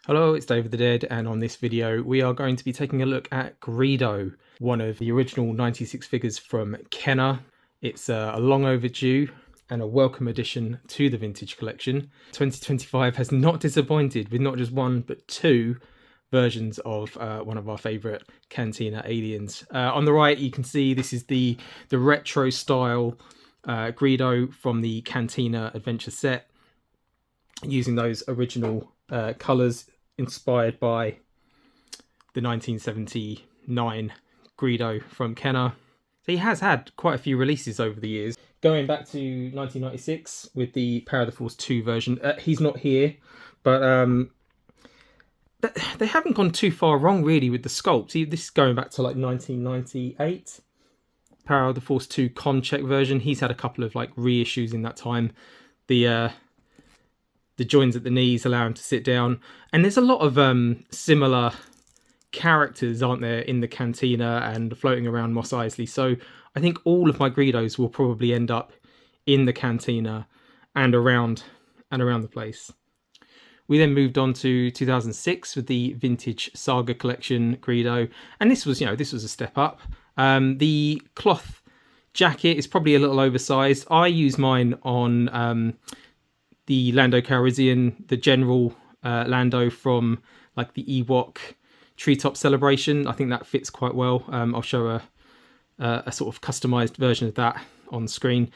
Hello, it's David the Dead, and on this video we are going to be taking a look at Greedo, one of the original 96 figures from Kenner. It's a long overdue and a welcome addition to the vintage collection. 2025 has not disappointed with not just one but two versions of one of our favourite Cantina aliens. On the right you can see this is the retro style Greedo from the Cantina adventure set, using those original colours inspired by the 1979 Greedo from Kenner. So he has had quite a few releases over the years, going back to 1996 with the Power of the Force 2 version. He's not here, but they haven't gone too far wrong really with the sculpt. This is going back to like 1998. Power of the Force 2 Concheck version. He's had a couple of like reissues in that time. The joins at the knees allow him to sit down, and there's a lot of similar characters, aren't there, in the Cantina and floating around Mos Eisley. So I think all of my Greedos will probably end up in the Cantina and around the place. We then moved on to 2006 with the Vintage Saga Collection Greedo, and this was a step up. The cloth jacket is probably a little oversized. I use mine on the Lando Calrissian, the General Lando from like the Ewok Treetop Celebration. I think that fits quite well. I'll show a sort of customized version of that on screen.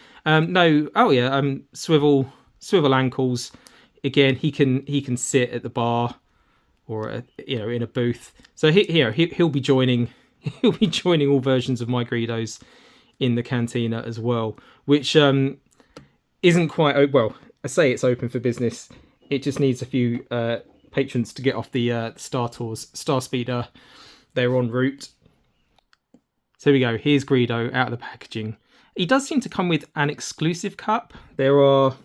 Swivel ankles. Again, he can sit at the bar or in a booth. So he'll be joining all versions of my Greedos in the Cantina as well, which isn't quite well. I say it's open for business. It just needs a few patrons to get off the Star Tours Star Speeder. They're en route. So here we go. Here's Greedo out of the packaging. He does seem to come with an exclusive cup. There are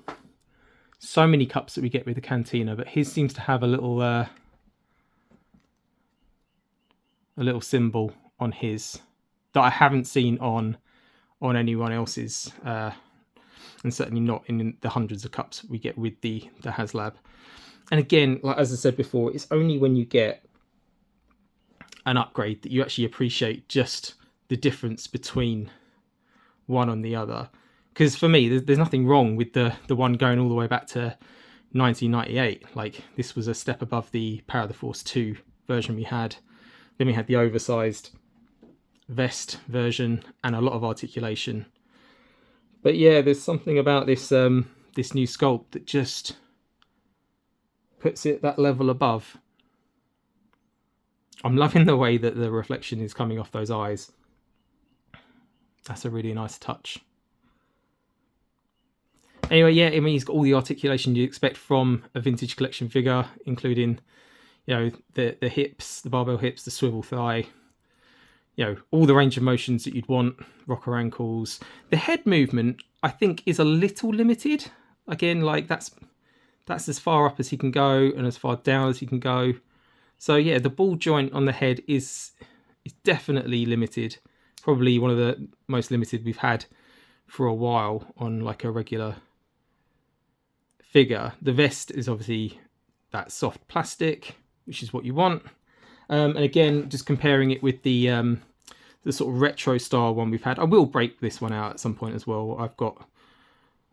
so many cups that we get with the Cantina, but his seems to have a little symbol on his that I haven't seen on anyone else's. And certainly not in the hundreds of cups we get with the HasLab. And again, like as I said before, it's only when you get an upgrade that you actually appreciate just the difference between one and the other. Because for me, there's nothing wrong with the one going all the way back to 1998. Like, this was a step above the Power of the Force 2 version we had. Then we had the oversized vest version and a lot of articulation. But yeah, there's something about this this new sculpt that just puts it that level above. I'm loving the way that the reflection is coming off those eyes. That's a really nice touch. Anyway, yeah, I mean, he's got all the articulation you expect from a vintage collection figure, including, the hips, the barbell hips, the swivel thigh. All the range of motions that you'd want, rocker ankles. The head movement, I think, is a little limited. Again, like that's as far up as he can go and as far down as he can go. So yeah, the ball joint on the head is definitely limited. Probably one of the most limited we've had for a while on like a regular figure. The vest is obviously that soft plastic, which is what you want. And again, just comparing it with the sort of retro style one we've had. I will break this one out at some point as well. I've got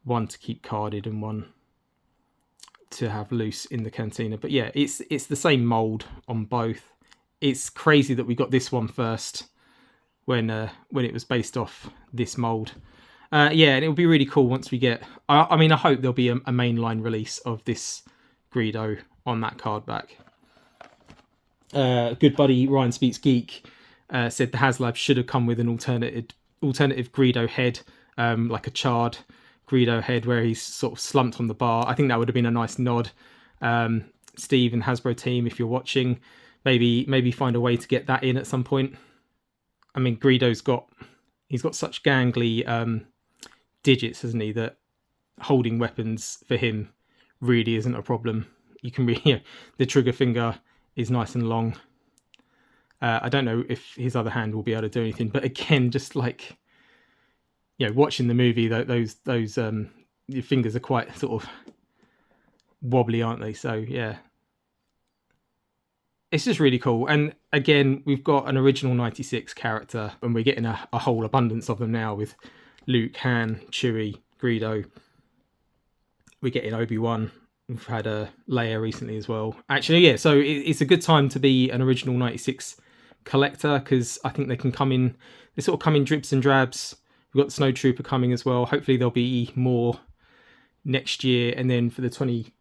one to keep carded and one to have loose in the Cantina. But yeah, it's the same mold on both. It's crazy that we got this one first when it was based off this mold. Yeah, and it'll be really cool once we get. I mean, I hope there'll be a mainline release of this Greedo on that card back. Good buddy Ryan Speaks Geek said the HasLab should have come with an alternative Greedo head, like a charred Greedo head where he's sort of slumped on the bar. I think that would have been a nice nod. Steve and Hasbro team, if you're watching, maybe find a way to get that in at some point. I mean, Greedo's got such gangly digits, hasn't he, that holding weapons for him really isn't a problem. You can really, the trigger finger is nice and long. I don't know if his other hand will be able to do anything, but again, just like watching the movie, those your fingers are quite sort of wobbly, aren't they? So yeah, it's just really cool. And again, we've got an original 96 character, and we're getting a whole abundance of them now with Luke, Han, Chewie, Greedo. We're getting Obi-Wan. We've had a Leia recently as well. Actually, yeah, so it's a good time to be an original 96 collector, because I think they can come in, they sort of come in dribs and drabs. We've got the Snowtrooper coming as well. Hopefully there'll be more next year, and then for the 25th,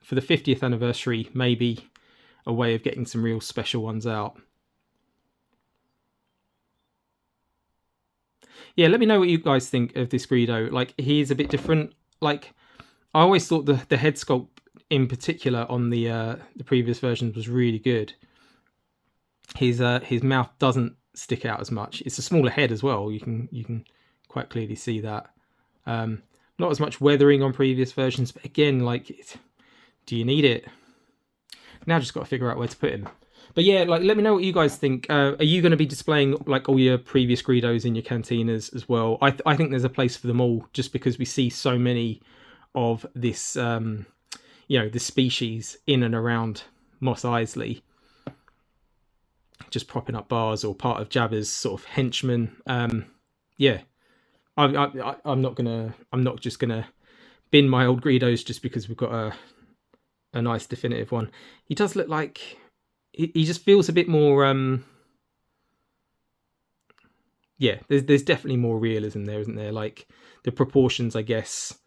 for the 50th anniversary, maybe a way of getting some real special ones out. Yeah, let me know what you guys think of this Greedo. Like, he's a bit different. Like, I always thought the head sculpt in particular on the previous versions was really good. His mouth doesn't stick out as much. It's a smaller head as well. You can quite clearly see that. Not as much weathering on previous versions, but again, like, do you need it? Now just got to figure out where to put him. But yeah, like, let me know what you guys think. Are you going to be displaying like all your previous Greedos in your cantinas as well? I think there's a place for them all, just because we see so many of this, this species in and around Mos Eisley, just propping up bars or part of Jabba's sort of henchmen. Yeah, I'm not just gonna bin my old Greedos just because we've got a nice definitive one. He does look like he just feels a bit more. Yeah, there's definitely more realism there, isn't there? Like, the proportions, I guess,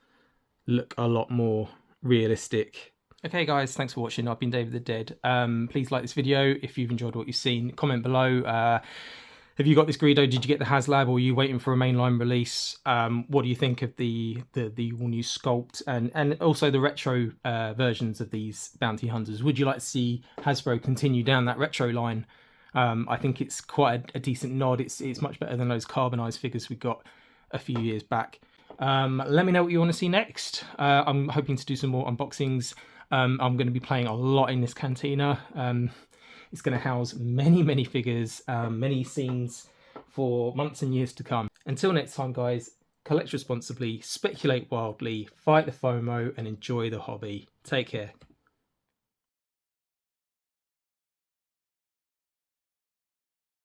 look a lot more realistic. Okay, guys, thanks for watching. I've been David the Dead. Please like this video if you've enjoyed what you've seen. Comment below. Have you got this Greedo? Did you get the HasLab, or are you waiting for a mainline release? What do you think of the all new sculpt and also the retro versions of these bounty hunters? Would you like to see Hasbro continue down that retro line? I think it's quite a decent nod. It's much better than those carbonized figures we got a few years back. Let me know what you want to see next. I'm hoping to do some more unboxings. I'm going to be playing a lot in this cantina. It's going to house many figures, many scenes for months and years to come. Until next time, guys, collect responsibly, speculate wildly, fight the FOMO, and enjoy the hobby. Take care.